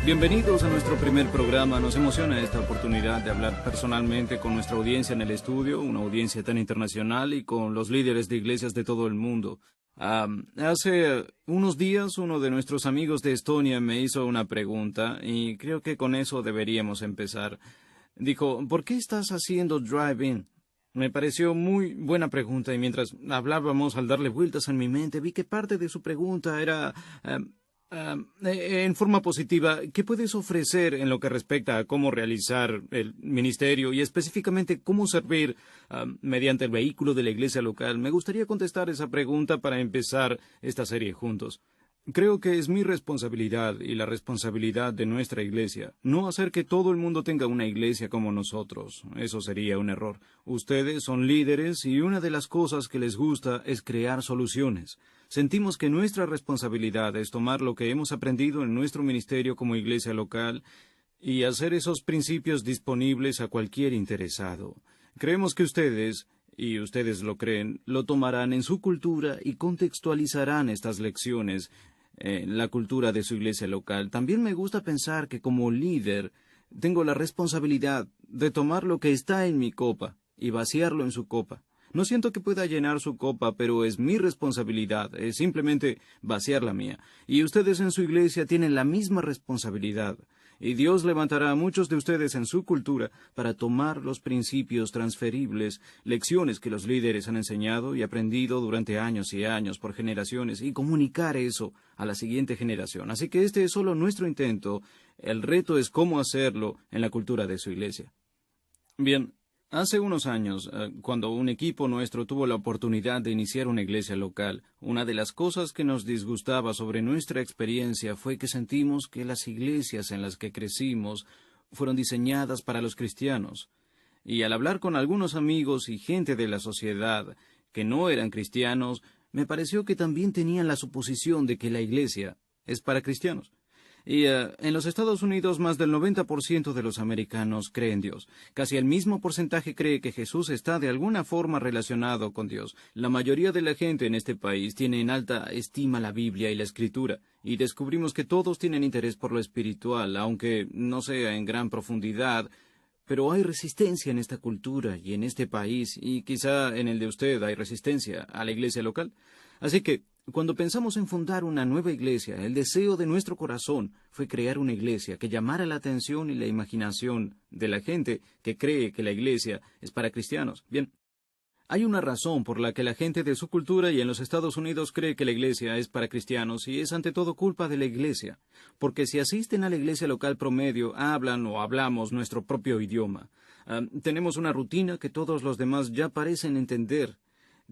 Bienvenidos a nuestro primer programa. Nos emociona esta oportunidad de hablar personalmente con nuestra audiencia en el estudio, una audiencia tan internacional, y con los líderes de iglesias de todo el mundo. Hace unos días uno de nuestros amigos de Estonia me hizo una pregunta y creo que con eso deberíamos empezar. Dijo, ¿por qué estás haciendo drive-in? Me pareció muy buena pregunta y mientras hablábamos, al darle vueltas en mi mente, vi que parte de su pregunta era... en forma positiva, ¿qué puedes ofrecer en lo que respecta a cómo realizar el ministerio y específicamente cómo servir mediante el vehículo de la iglesia local? Me gustaría contestar esa pregunta para empezar esta serie juntos. Creo que es mi responsabilidad y la responsabilidad de nuestra iglesia no hacer que todo el mundo tenga una iglesia como nosotros. Eso sería un error. Ustedes son líderes y una de las cosas que les gusta es crear soluciones. Sentimos que nuestra responsabilidad es tomar lo que hemos aprendido en nuestro ministerio como iglesia local y hacer esos principios disponibles a cualquier interesado. Creemos que ustedes, y ustedes lo creen, lo tomarán en su cultura y contextualizarán estas lecciones en la cultura de su iglesia local. También me gusta pensar que como líder tengo la responsabilidad de tomar lo que está en mi copa y vaciarlo en su copa. No siento que pueda llenar su copa, pero es mi responsabilidad, es simplemente vaciar la mía. Y ustedes en su iglesia tienen la misma responsabilidad. Y Dios levantará a muchos de ustedes en su cultura para tomar los principios transferibles, lecciones que los líderes han enseñado y aprendido durante años y años por generaciones, y comunicar eso a la siguiente generación. Así que este es solo nuestro intento. El reto es cómo hacerlo en la cultura de su iglesia. Bien. Hace unos años, cuando un equipo nuestro tuvo la oportunidad de iniciar una iglesia local, una de las cosas que nos disgustaba sobre nuestra experiencia fue que sentimos que las iglesias en las que crecimos fueron diseñadas para los cristianos. Y al hablar con algunos amigos y gente de la sociedad que no eran cristianos, me pareció que también tenían la suposición de que la iglesia es para cristianos. Y en los Estados Unidos más del 90% de los americanos creen en Dios. Casi el mismo porcentaje cree que Jesús está de alguna forma relacionado con Dios. La mayoría de la gente en este país tiene en alta estima la Biblia y la Escritura. Y descubrimos que todos tienen interés por lo espiritual, aunque no sea en gran profundidad. Pero hay resistencia en esta cultura y en este país, y quizá en el de usted hay resistencia a la iglesia local. Así que, cuando pensamos en fundar una nueva iglesia, el deseo de nuestro corazón fue crear una iglesia que llamara la atención y la imaginación de la gente que cree que la iglesia es para cristianos. Bien, hay una razón por la que la gente de su cultura y en los Estados Unidos cree que la iglesia es para cristianos, y es ante todo culpa de la iglesia, porque si asisten a la iglesia local promedio, hablan o hablamos nuestro propio idioma. Tenemos una rutina que todos los demás ya parecen entender.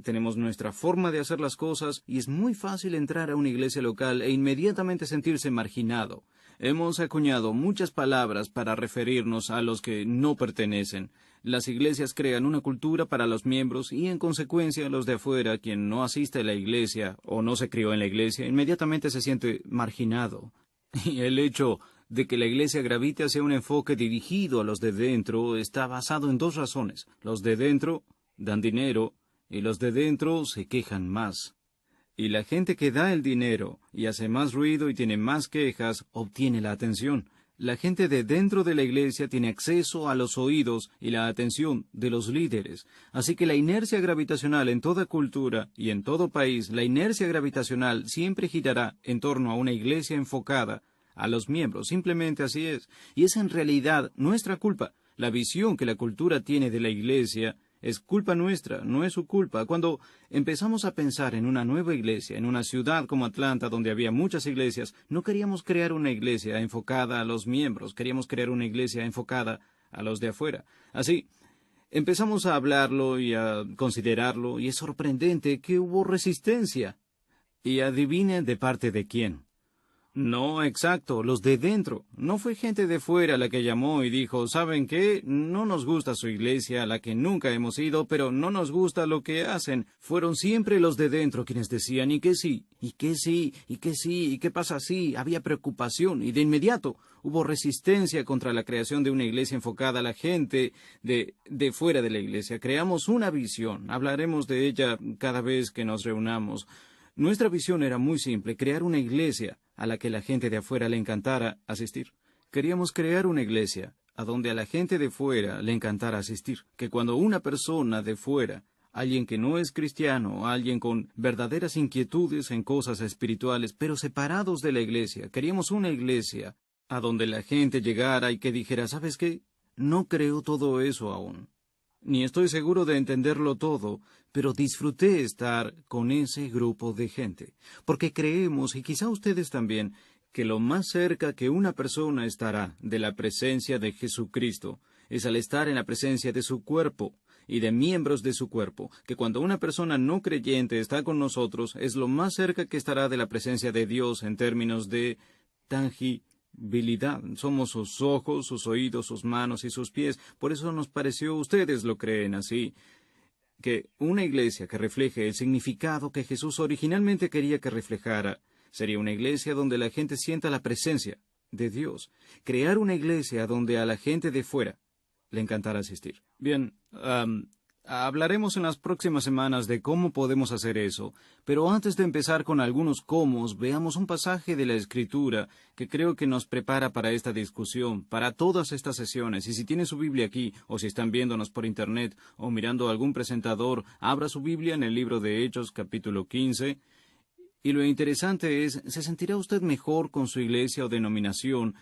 Tenemos nuestra forma de hacer las cosas y es muy fácil entrar a una iglesia local e inmediatamente sentirse marginado. Hemos acuñado muchas palabras para referirnos a los que no pertenecen. Las iglesias crean una cultura para los miembros y, en consecuencia, los de afuera, quien no asiste a la iglesia o no se crió en la iglesia, inmediatamente se siente marginado. Y el hecho de que la iglesia gravite hacia un enfoque dirigido a los de dentro está basado en dos razones. Los de dentro dan dinero y los de dentro se quejan más. Y la gente que da el dinero y hace más ruido y tiene más quejas obtiene la atención. La gente de dentro de la iglesia tiene acceso a los oídos y la atención de los líderes. Así que la inercia gravitacional en toda cultura y en todo país, la inercia gravitacional siempre girará en torno a una iglesia enfocada a los miembros. Simplemente así es. Y es en realidad nuestra culpa. La visión que la cultura tiene de la iglesia es culpa nuestra, no es su culpa. Cuando empezamos a pensar en una nueva iglesia, en una ciudad como Atlanta, donde había muchas iglesias, no queríamos crear una iglesia enfocada a los miembros, queríamos crear una iglesia enfocada a los de afuera. Así, empezamos a hablarlo y a considerarlo, y es sorprendente que hubo resistencia. Y adivinen de parte de quién. No, exacto, los de dentro. No fue gente de fuera la que llamó y dijo, ¿saben qué? No nos gusta su iglesia, a la que nunca hemos ido, pero no nos gusta lo que hacen. Fueron siempre los de dentro quienes decían, ¿y qué sí? ¿Y qué sí? ¿Y qué sí? ¿Y qué pasa así? Había preocupación y de inmediato hubo resistencia contra la creación de una iglesia enfocada a la gente de fuera de la iglesia. Creamos una visión, hablaremos de ella cada vez que nos reunamos. Nuestra visión era muy simple, crear una iglesia a la que la gente de afuera le encantara asistir. Queríamos crear una iglesia a donde a la gente de fuera le encantara asistir, que cuando una persona de fuera, alguien que no es cristiano, alguien con verdaderas inquietudes en cosas espirituales, pero separados de la iglesia, queríamos una iglesia a donde la gente llegara y que dijera, ¿sabes qué? No creo todo eso aún. Ni estoy seguro de entenderlo todo, pero disfruté estar con ese grupo de gente, porque creemos, y quizá ustedes también, que lo más cerca que una persona estará de la presencia de Jesucristo es al estar en la presencia de su cuerpo y de miembros de su cuerpo, que cuando una persona no creyente está con nosotros es lo más cerca que estará de la presencia de Dios en términos de tangibilidad. Somos sus ojos, sus oídos, sus manos y sus pies. Por eso nos pareció, ustedes lo creen así, que una iglesia que refleje el significado que Jesús originalmente quería que reflejara sería una iglesia donde la gente sienta la presencia de Dios. Crear una iglesia donde a la gente de fuera le encantara asistir. Bien, hablaremos en las próximas semanas de cómo podemos hacer eso, pero antes de empezar con algunos cómo, veamos un pasaje de la Escritura que creo que nos prepara para esta discusión, para todas estas sesiones. Y si tienen su Biblia aquí, o si están viéndonos por Internet, o mirando algún presentador, abra su Biblia en el libro de Hechos, capítulo 15, y lo interesante es, ¿se sentirá usted mejor con su iglesia o denominación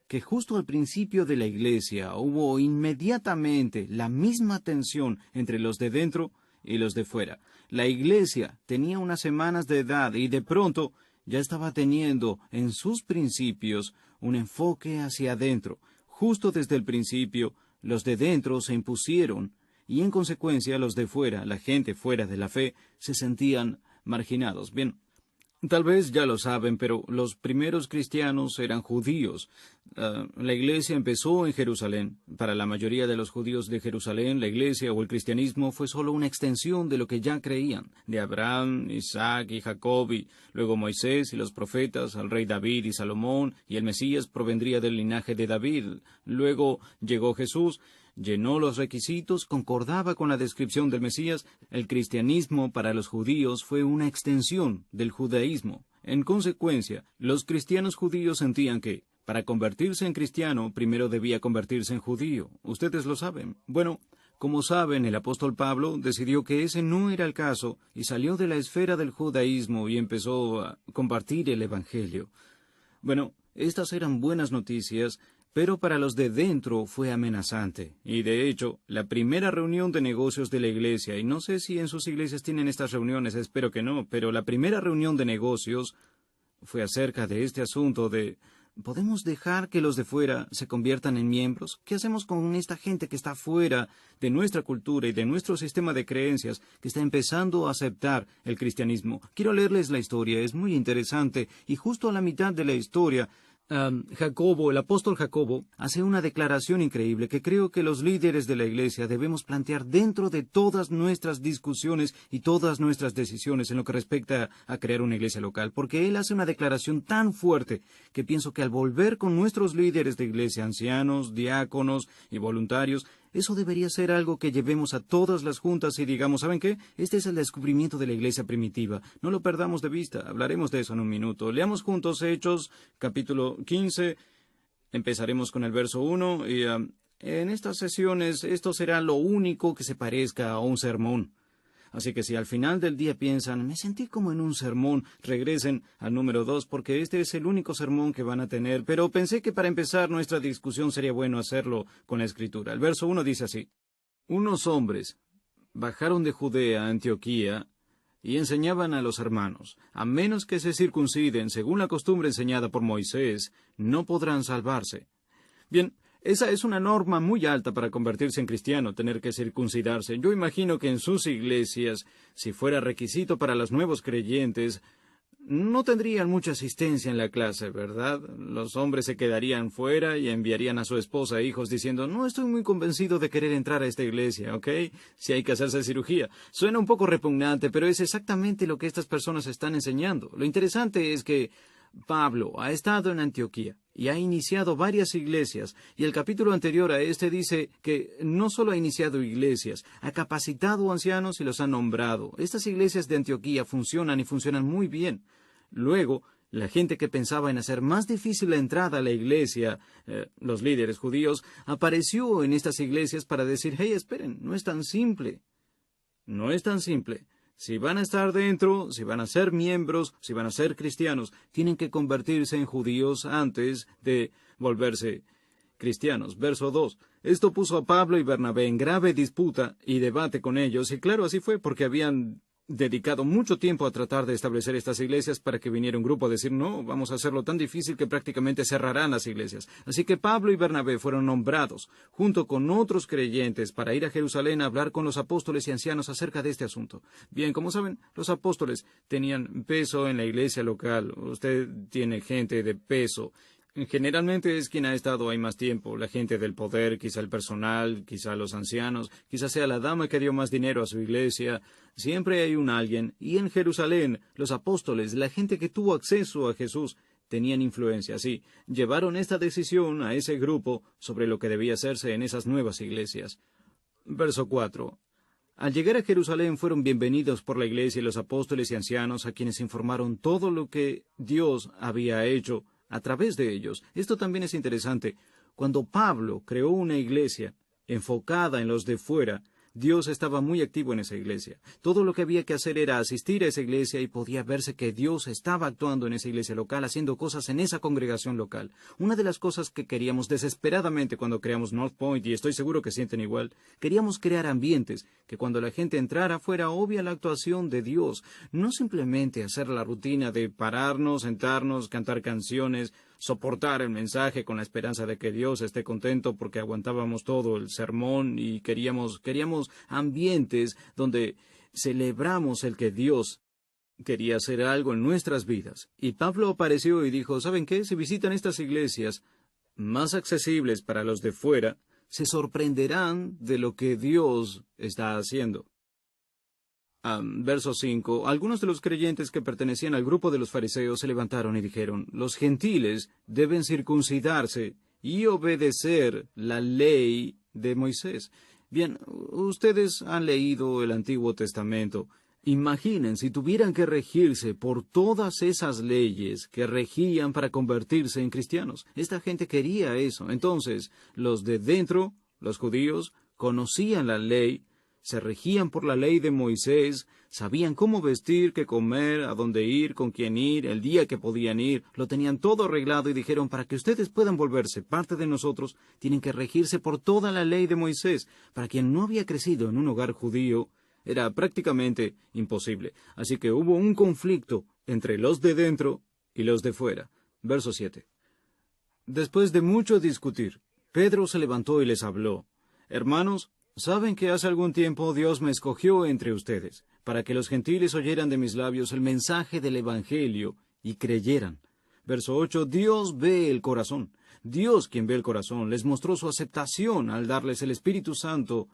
que justo al principio de la iglesia hubo inmediatamente la misma tensión entre los de dentro y los de fuera? La iglesia tenía unas semanas de edad y de pronto ya estaba teniendo en sus principios un enfoque hacia adentro. Justo desde el principio, los de dentro se impusieron y en consecuencia los de fuera, la gente fuera de la fe, se sentían marginados. Bien, tal vez ya lo saben, pero los primeros cristianos eran judíos. La iglesia empezó en Jerusalén. Para la mayoría de los judíos de Jerusalén, la iglesia o el cristianismo fue solo una extensión de lo que ya creían, de Abraham, Isaac y Jacob, y luego Moisés y los profetas, al rey David y Salomón, y el Mesías provendría del linaje de David. Luego llegó Jesús, llenó los requisitos, concordaba con la descripción del Mesías. El cristianismo para los judíos fue una extensión del judaísmo. En consecuencia, los cristianos judíos sentían que, para convertirse en cristiano, primero debía convertirse en judío. Ustedes lo saben. Bueno, como saben, el apóstol Pablo decidió que ese no era el caso y salió de la esfera del judaísmo y empezó a compartir el Evangelio. Bueno, estas eran buenas noticias, pero para los de dentro fue amenazante. Y de hecho, la primera reunión de negocios de la iglesia, y no sé si en sus iglesias tienen estas reuniones, espero que no, pero la primera reunión de negocios fue acerca de este asunto de ¿podemos dejar que los de fuera se conviertan en miembros? ¿Qué hacemos con esta gente que está fuera de nuestra cultura y de nuestro sistema de creencias, que está empezando a aceptar el cristianismo? Quiero leerles la historia, es muy interesante, y justo a la mitad de la historia, Jacobo, el apóstol Jacobo, hace una declaración increíble que creo que los líderes de la iglesia debemos plantear dentro de todas nuestras discusiones y todas nuestras decisiones en lo que respecta a crear una iglesia local, porque él hace una declaración tan fuerte que pienso que al volver con nuestros líderes de iglesia, ancianos, diáconos y voluntarios, eso debería ser algo que llevemos a todas las juntas y digamos, ¿saben qué? Este es el descubrimiento de la iglesia primitiva. No lo perdamos de vista. Hablaremos de eso en un minuto. Leamos juntos Hechos, capítulo 15. Empezaremos con el verso 1 y en estas sesiones esto será lo único que se parezca a un sermón. Así que si al final del día piensan, me sentí como en un sermón, regresen al número 2, porque este es el único sermón que van a tener. Pero pensé que para empezar nuestra discusión sería bueno hacerlo con la Escritura. El verso 1 dice así: unos hombres bajaron de Judea a Antioquía y enseñaban a los hermanos, a menos que se circunciden según la costumbre enseñada por Moisés, no podrán salvarse. Bien, esa es una norma muy alta para convertirse en cristiano, tener que circuncidarse. Yo imagino que en sus iglesias, si fuera requisito para los nuevos creyentes, no tendrían mucha asistencia en la clase, ¿verdad? Los hombres se quedarían fuera y enviarían a su esposa e hijos diciendo, no estoy muy convencido de querer entrar a esta iglesia, ¿ok? Si hay que hacerse cirugía. Suena un poco repugnante, pero es exactamente lo que estas personas están enseñando. Lo interesante es que Pablo ha estado en Antioquía y ha iniciado varias iglesias, y el capítulo anterior a este dice que no solo ha iniciado iglesias, ha capacitado ancianos y los ha nombrado. Estas iglesias de Antioquía funcionan y funcionan muy bien. Luego, La gente que pensaba en hacer más difícil la entrada a la iglesia, los líderes judíos, apareció en estas iglesias para decir, hey, esperen, no es tan simple. No es tan simple. Si van a estar dentro, si van a ser miembros, si van a ser cristianos, tienen que convertirse en judíos antes de volverse cristianos. Verso 2. Esto puso a Pablo y Bernabé en grave disputa y debate con ellos, y claro, así fue, porque habían dedicado mucho tiempo a tratar de establecer estas iglesias para que viniera un grupo a decir, no, vamos a hacerlo tan difícil que prácticamente cerrarán las iglesias. Así que Pablo y Bernabé fueron nombrados, junto con otros creyentes, para ir a Jerusalén a hablar con los apóstoles y ancianos acerca de este asunto. Bien, como saben, los apóstoles tenían peso en la iglesia local. Usted tiene gente de peso. Generalmente es quien ha estado ahí más tiempo, la gente del poder, quizá el personal, quizá los ancianos, quizá sea la dama que dio más dinero a su iglesia. Siempre hay un alguien, y en Jerusalén los apóstoles, la gente que tuvo acceso a Jesús, tenían influencia. Sí, llevaron esta decisión a ese grupo sobre lo que debía hacerse en esas nuevas iglesias. Verso 4. Al llegar a Jerusalén fueron bienvenidos por la iglesia y los apóstoles y ancianos a quienes informaron todo lo que Dios había hecho a través de ellos. Esto también es interesante. Cuando Pablo creó una iglesia enfocada en los de fuera, Dios estaba muy activo en esa iglesia. Todo lo que había que hacer era asistir a esa iglesia y podía verse que Dios estaba actuando en esa iglesia local, haciendo cosas en esa congregación local. Una de las cosas que queríamos desesperadamente cuando creamos North Point, y estoy seguro que sienten igual, queríamos crear ambientes que cuando la gente entrara fuera obvia la actuación de Dios, no simplemente hacer la rutina de pararnos, sentarnos, cantar canciones, soportar el mensaje con la esperanza de que Dios esté contento porque aguantábamos todo el sermón y queríamos ambientes donde celebramos el que Dios quería hacer algo en nuestras vidas. Y Pablo apareció y dijo, ¿saben qué? Si visitan estas iglesias más accesibles para los de fuera, se sorprenderán de lo que Dios está haciendo. Verso 5. Algunos de los creyentes que pertenecían al grupo de los fariseos se levantaron y dijeron, los gentiles deben circuncidarse y obedecer la ley de Moisés. Bien, ustedes han leído el Antiguo Testamento. Imaginen si tuvieran que regirse por todas esas leyes que regían para convertirse en cristianos. Esta gente quería eso. Entonces, los de dentro, los judíos, conocían la ley, se regían por la ley de Moisés, sabían cómo vestir, qué comer, a dónde ir, con quién ir, el día que podían ir, lo tenían todo arreglado y dijeron, para que ustedes puedan volverse parte de nosotros, tienen que regirse por toda la ley de Moisés. Para quien no había crecido en un hogar judío, era prácticamente imposible. Así que hubo un conflicto entre los de dentro y los de fuera. Verso 7. Después de mucho discutir, Pedro se levantó y les habló. Hermanos, saben que hace algún tiempo Dios me escogió entre ustedes, para que los gentiles oyeran de mis labios el mensaje del Evangelio y creyeran. Verso 8. Dios ve el corazón. Dios, quien ve el corazón, les mostró su aceptación al darles el Espíritu Santo,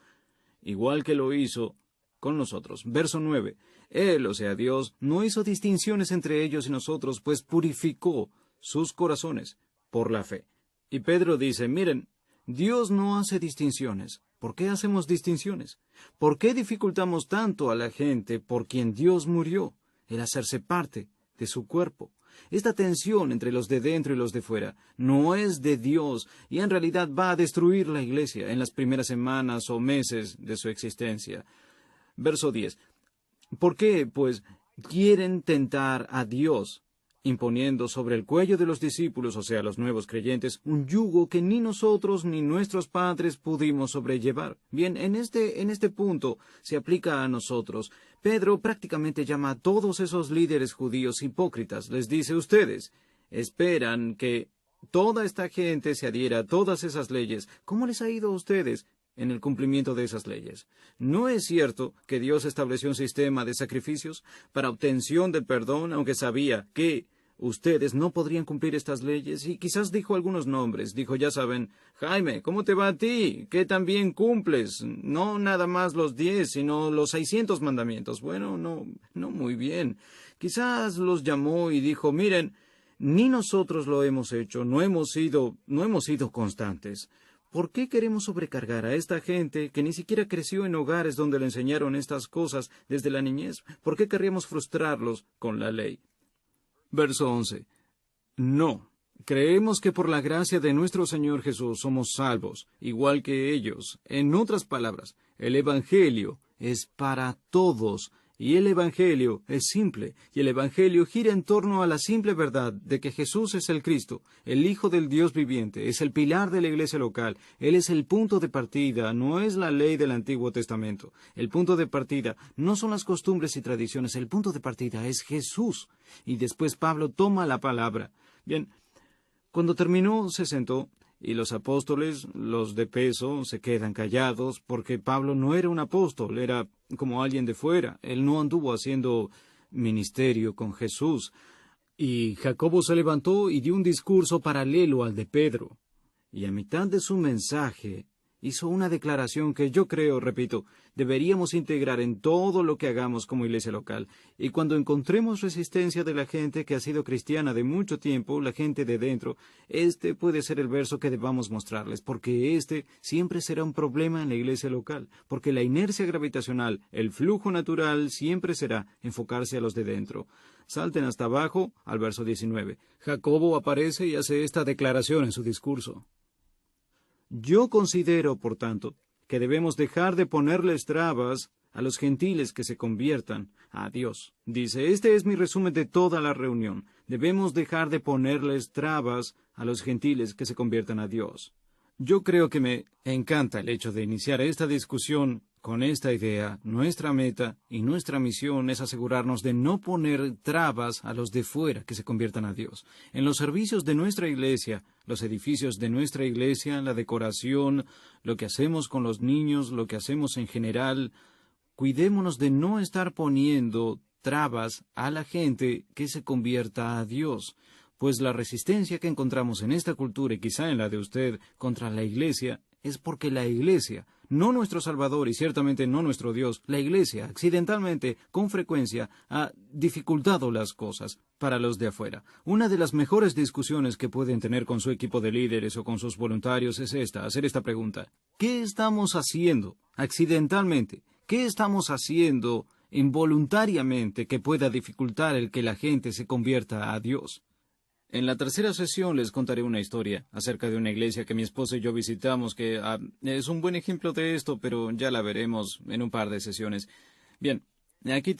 igual que lo hizo con nosotros. Verso 9. Él, o sea, Dios, no hizo distinciones entre ellos y nosotros, pues purificó sus corazones por la fe. Y Pedro dice, miren, Dios no hace distinciones. ¿Por qué hacemos distinciones? ¿Por qué dificultamos tanto a la gente por quien Dios murió, el hacerse parte de su cuerpo? Esta tensión entre los de dentro y los de fuera no es de Dios y en realidad va a destruir la iglesia en las primeras semanas o meses de su existencia. Verso 10. ¿Por qué, pues, quieren tentar a Dios, imponiendo sobre el cuello de los discípulos, o sea, los nuevos creyentes, un yugo que ni nosotros ni nuestros padres pudimos sobrellevar? Bien, en este punto se aplica a nosotros. Pedro prácticamente llama a todos esos líderes judíos hipócritas. Les dice, ustedes esperan que toda esta gente se adhiera a todas esas leyes. ¿Cómo les ha ido a ustedes en el cumplimiento de esas leyes? ¿No es cierto que Dios estableció un sistema de sacrificios para obtención del perdón, aunque sabía que ustedes no podrían cumplir estas leyes? Y quizás dijo algunos nombres. Dijo, ya saben, Jaime, ¿cómo te va a ti? ¿Qué también cumples? No nada más los 10, sino los 600 mandamientos. Bueno, no muy bien. Quizás los llamó y dijo, miren, ni nosotros lo hemos hecho, no hemos sido constantes. ¿Por qué queremos sobrecargar a esta gente que ni siquiera creció en hogares donde le enseñaron estas cosas desde la niñez? ¿Por qué querríamos frustrarlos con la ley? Verso 11. No. Creemos que por la gracia de nuestro Señor Jesús somos salvos, igual que ellos. En otras palabras, el Evangelio es para todos, y el Evangelio es simple, y el Evangelio gira en torno a la simple verdad de que Jesús es el Cristo, el Hijo del Dios viviente, es el pilar de la iglesia local. Él es el punto de partida, no es la ley del Antiguo Testamento. El punto de partida no son las costumbres y tradiciones, el punto de partida es Jesús. Y después Pablo toma la palabra. Bien, cuando terminó, se sentó, y los apóstoles, los de peso, se quedan callados, porque Pablo no era un apóstol, era como alguien de fuera. Él no anduvo haciendo ministerio con Jesús. Y Jacobo se levantó y dio un discurso paralelo al de Pedro. Y a mitad de su mensaje, hizo una declaración que yo creo, repito, deberíamos integrar en todo lo que hagamos como iglesia local. Y cuando encontremos resistencia de la gente que ha sido cristiana de mucho tiempo, la gente de dentro, este puede ser el verso que debamos mostrarles, porque este siempre será un problema en la iglesia local, porque la inercia gravitacional, el flujo natural, siempre será enfocarse a los de dentro. Salten hasta abajo al verso 19. Jacobo aparece y hace esta declaración en su discurso. Yo considero, por tanto, que debemos dejar de ponerles trabas a los gentiles que se conviertan a Dios. Dice, este es mi resumen de toda la reunión. Debemos dejar de ponerles trabas a los gentiles que se conviertan a Dios. Yo creo que me encanta el hecho de iniciar esta discusión con esta idea. Nuestra meta y nuestra misión es asegurarnos de no poner trabas a los de fuera que se conviertan a Dios. En los servicios de nuestra iglesia, los edificios de nuestra iglesia, la decoración, lo que hacemos con los niños, lo que hacemos en general, cuidémonos de no estar poniendo trabas a la gente que se convierta a Dios. Pues la resistencia que encontramos en esta cultura y quizá en la de usted contra la iglesia es porque la iglesia, no nuestro Salvador y ciertamente no nuestro Dios, la iglesia accidentalmente, con frecuencia, ha dificultado las cosas para los de afuera. Una de las mejores discusiones que pueden tener con su equipo de líderes o con sus voluntarios es hacer esta pregunta. ¿Qué estamos haciendo accidentalmente? ¿Qué estamos haciendo involuntariamente que pueda dificultar el que la gente se convierta a Dios? En la tercera sesión les contaré una historia acerca de una iglesia que mi esposa y yo visitamos que es un buen ejemplo de esto, pero ya la veremos en un par de sesiones. Bien, aquí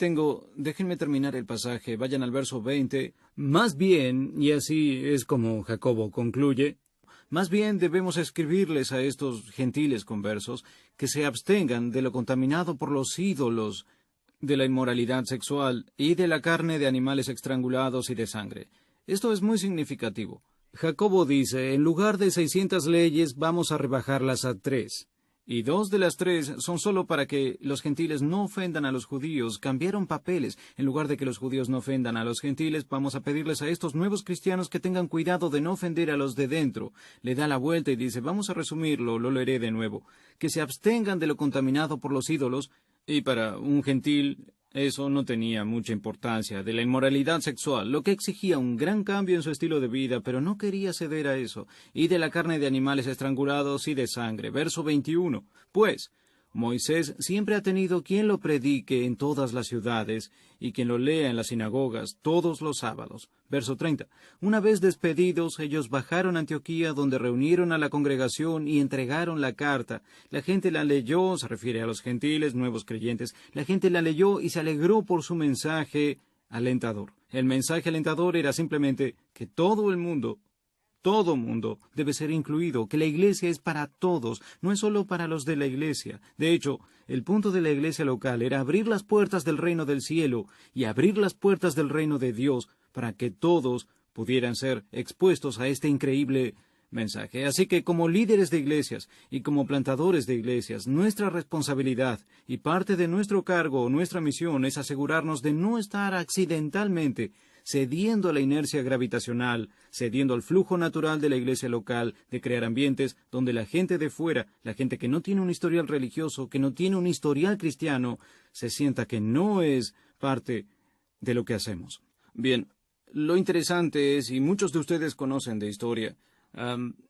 déjenme terminar el pasaje, vayan al verso 20. Más bien, y así es como Jacobo concluye, más bien debemos escribirles a estos gentiles conversos que se abstengan de lo contaminado por los ídolos, de la inmoralidad sexual y de la carne de animales estrangulados y de sangre. Esto es muy significativo. Jacobo dice, en lugar de 600 leyes, vamos a rebajarlas a 3. Y 2 de las 3 son solo para que los gentiles no ofendan a los judíos. Cambiaron papeles. En lugar de que los judíos no ofendan a los gentiles, vamos a pedirles a estos nuevos cristianos que tengan cuidado de no ofender a los de dentro. Le da la vuelta y dice, vamos a resumirlo, lo leeré de nuevo. Que se abstengan de lo contaminado por los ídolos. Y para un gentil, eso no tenía mucha importancia, de la inmoralidad sexual, lo que exigía un gran cambio en su estilo de vida, pero no quería ceder a eso, y de la carne de animales estrangulados y de sangre. Verso 21. Pues, Moisés siempre ha tenido quien lo predique en todas las ciudades y quien lo lea en las sinagogas todos los sábados. Verso 30. Una vez despedidos, ellos bajaron a Antioquía, donde reunieron a la congregación y entregaron la carta. La gente la leyó, se refiere a los gentiles, nuevos creyentes. La gente la leyó y se alegró por su mensaje alentador. El mensaje alentador era simplemente que todo mundo debe ser incluido, que la iglesia es para todos, no es solo para los de la iglesia. De hecho, el punto de la iglesia local era abrir las puertas del reino del cielo y abrir las puertas del reino de Dios para que todos pudieran ser expuestos a este increíble mensaje. Así que como líderes de iglesias y como plantadores de iglesias, nuestra responsabilidad y parte de nuestro cargo o nuestra misión es asegurarnos de no estar accidentalmente cediendo a la inercia gravitacional, cediendo al flujo natural de la iglesia local, de crear ambientes donde la gente de fuera, la gente que no tiene un historial religioso, que no tiene un historial cristiano, se sienta que no es parte de lo que hacemos. Bien, lo interesante es, y muchos de ustedes conocen de historia,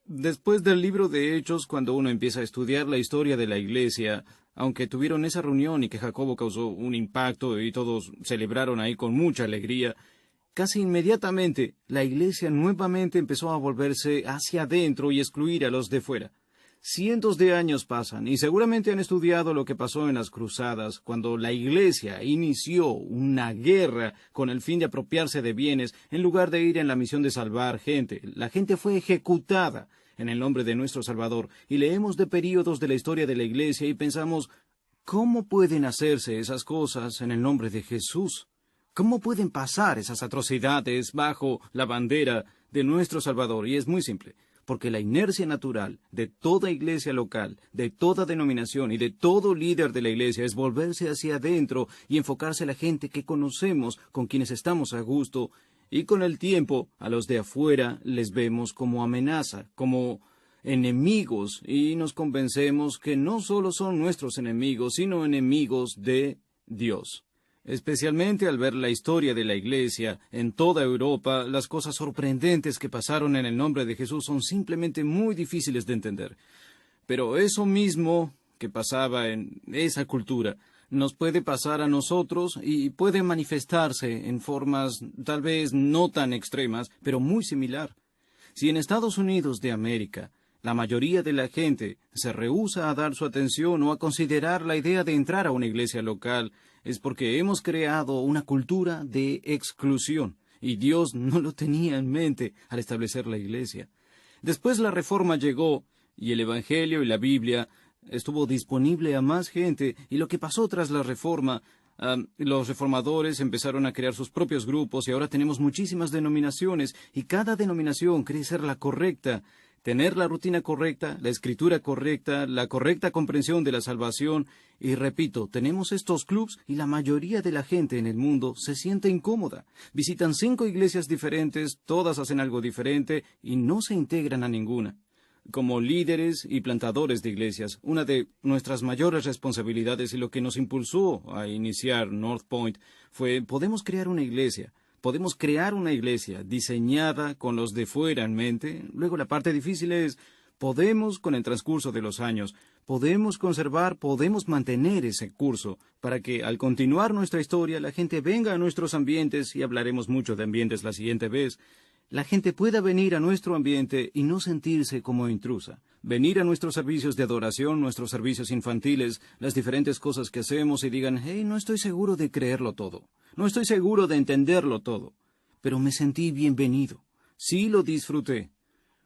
después del libro de Hechos, cuando uno empieza a estudiar la historia de la iglesia, aunque tuvieron esa reunión y que Jacobo causó un impacto y todos celebraron ahí con mucha alegría, Casi inmediatamente, la iglesia nuevamente empezó a volverse hacia adentro y excluir a los de fuera. Cientos de años pasan y seguramente han estudiado lo que pasó en las cruzadas, cuando la iglesia inició una guerra con el fin de apropiarse de bienes en lugar de ir en la misión de salvar gente. La gente fue ejecutada en el nombre de nuestro Salvador y leemos de períodos de la historia de la iglesia y pensamos, ¿cómo pueden hacerse esas cosas en el nombre de Jesús? ¿Cómo pueden pasar esas atrocidades bajo la bandera de nuestro Salvador? Y es muy simple, porque la inercia natural de toda iglesia local, de toda denominación y de todo líder de la iglesia es volverse hacia adentro y enfocarse a la gente que conocemos, con quienes estamos a gusto, y con el tiempo a los de afuera les vemos como amenaza, como enemigos, y nos convencemos que no solo son nuestros enemigos, sino enemigos de Dios. Especialmente al ver la historia de la Iglesia en toda Europa, las cosas sorprendentes que pasaron en el nombre de Jesús son simplemente muy difíciles de entender. Pero eso mismo que pasaba en esa cultura nos puede pasar a nosotros y puede manifestarse en formas tal vez no tan extremas, pero muy similar. Si en Estados Unidos de América la mayoría de la gente se rehúsa a dar su atención o a considerar la idea de entrar a una iglesia local, es porque hemos creado una cultura de exclusión, y Dios no lo tenía en mente al establecer la iglesia. Después la Reforma llegó, y el Evangelio y la Biblia estuvo disponible a más gente, y lo que pasó tras la Reforma, los reformadores empezaron a crear sus propios grupos, y ahora tenemos muchísimas denominaciones, y cada denominación cree ser la correcta, tener la rutina correcta, la escritura correcta, la correcta comprensión de la salvación. Y repito, tenemos estos clubs y la mayoría de la gente en el mundo se siente incómoda. Visitan 5 iglesias diferentes, todas hacen algo diferente y no se integran a ninguna. Como líderes y plantadores de iglesias, una de nuestras mayores responsabilidades y lo que nos impulsó a iniciar North Point fue, podemos crear una iglesia diseñada con los de fuera en mente. Luego la parte difícil es, podemos, con el transcurso de los años, podemos conservar, podemos mantener ese curso, para que al continuar nuestra historia la gente venga a nuestros ambientes, y hablaremos mucho de ambientes la siguiente vez, la gente pueda venir a nuestro ambiente y no sentirse como intrusa. Venir a nuestros servicios de adoración, nuestros servicios infantiles, las diferentes cosas que hacemos y digan, hey, no estoy seguro de creerlo todo. No estoy seguro de entenderlo todo. Pero me sentí bienvenido. Sí lo disfruté.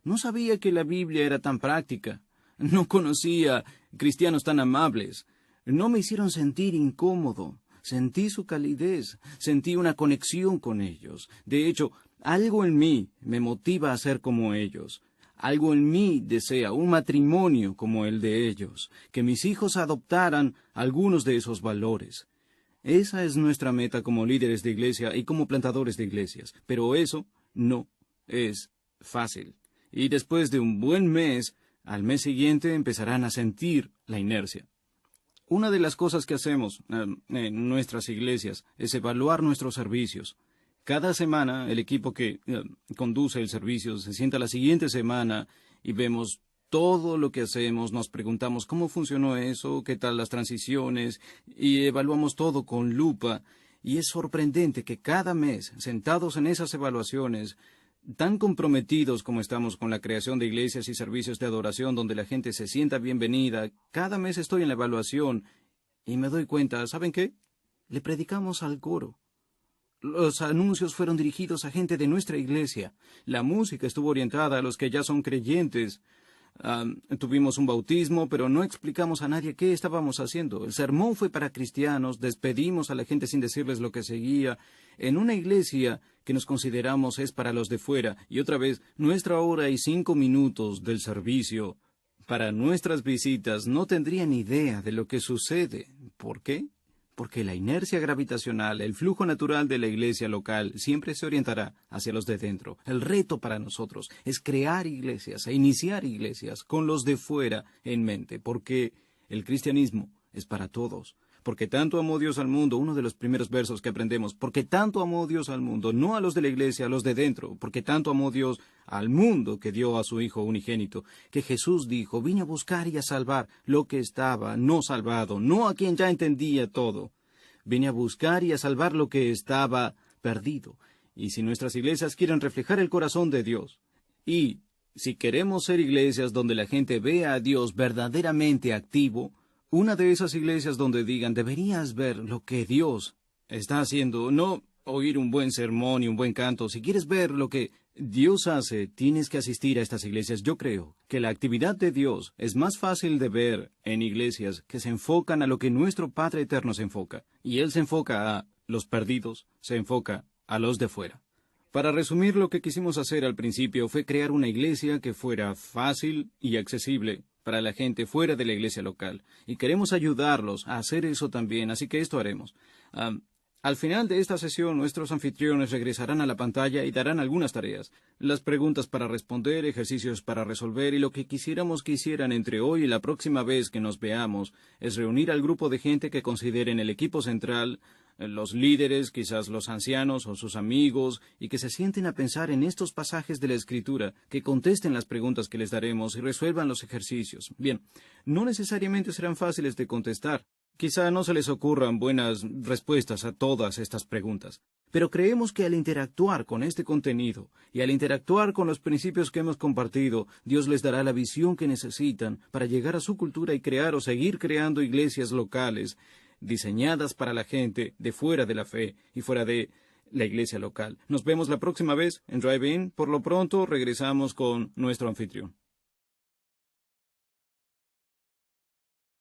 No sabía que la Biblia era tan práctica. No conocía cristianos tan amables. No me hicieron sentir incómodo. Sentí su calidez. Sentí una conexión con ellos. De hecho, algo en mí me motiva a ser como ellos. Algo en mí desea un matrimonio como el de ellos, que mis hijos adoptaran algunos de esos valores. Esa es nuestra meta como líderes de iglesia y como plantadores de iglesias, pero eso no es fácil. Y después de un buen mes, al mes siguiente empezarán a sentir la inercia. Una de las cosas que hacemos en nuestras iglesias es evaluar nuestros servicios. Cada semana el equipo que conduce el servicio se sienta la siguiente semana y vemos todo lo que hacemos, nos preguntamos cómo funcionó eso, qué tal las transiciones, y evaluamos todo con lupa. Y es sorprendente que cada mes, sentados en esas evaluaciones, tan comprometidos como estamos con la creación de iglesias y servicios de adoración donde la gente se sienta bienvenida, cada mes estoy en la evaluación y me doy cuenta, ¿saben qué? Le predicamos al coro. Los anuncios fueron dirigidos a gente de nuestra iglesia. La música estuvo orientada a los que ya son creyentes. Tuvimos un bautismo, pero no explicamos a nadie qué estábamos haciendo. El sermón fue para cristianos, despedimos a la gente sin decirles lo que seguía. En una iglesia que nos consideramos es para los de fuera. Y otra vez, nuestra hora y 5 minutos del servicio para nuestras visitas no tendrían idea de lo que sucede. ¿Por qué? Porque la inercia gravitacional, el flujo natural de la iglesia local, siempre se orientará hacia los de dentro. El reto para nosotros es crear iglesias e iniciar iglesias con los de fuera en mente, porque el cristianismo es para todos. Porque tanto amó Dios al mundo, uno de los primeros versos que aprendemos, porque tanto amó Dios al mundo, no a los de la iglesia, a los de dentro, porque tanto amó Dios al mundo que dio a su Hijo unigénito, que Jesús dijo, vine a buscar y a salvar lo que estaba no salvado, no a quien ya entendía todo. Vine a buscar y a salvar lo que estaba perdido. y si nuestras iglesias quieren reflejar el corazón de Dios, y si queremos ser iglesias donde la gente vea a Dios verdaderamente activo, una de esas iglesias donde digan, deberías ver lo que Dios está haciendo, no oír un buen sermón y un buen canto. Si quieres ver lo que Dios hace, tienes que asistir a estas iglesias. Yo creo que la actividad de Dios es más fácil de ver en iglesias que se enfocan a lo que nuestro Padre Eterno se enfoca. Y Él se enfoca a los perdidos, se enfoca a los de fuera. Para resumir, lo que quisimos hacer al principio fue crear una iglesia que fuera fácil y accesible para la gente fuera de la iglesia local. Y queremos ayudarlos a hacer eso también, así que esto haremos. Al final de esta sesión, nuestros anfitriones regresarán a la pantalla y darán algunas tareas, las preguntas para responder, ejercicios para resolver, y lo que quisiéramos que hicieran entre hoy y la próxima vez que nos veamos es reunir al grupo de gente que consideren el equipo central, los líderes, quizás los ancianos o sus amigos, y que se sienten a pensar en estos pasajes de la Escritura, que contesten las preguntas que les daremos y resuelvan los ejercicios. Bien, no necesariamente serán fáciles de contestar. Quizá no se les ocurran buenas respuestas a todas estas preguntas, pero creemos que al interactuar con este contenido y al interactuar con los principios que hemos compartido, Dios les dará la visión que necesitan para llegar a su cultura y crear o seguir creando iglesias locales diseñadas para la gente de fuera de la fe y fuera de la iglesia local. Nos vemos la próxima vez en Drive-In. Por lo pronto, regresamos con nuestro anfitrión.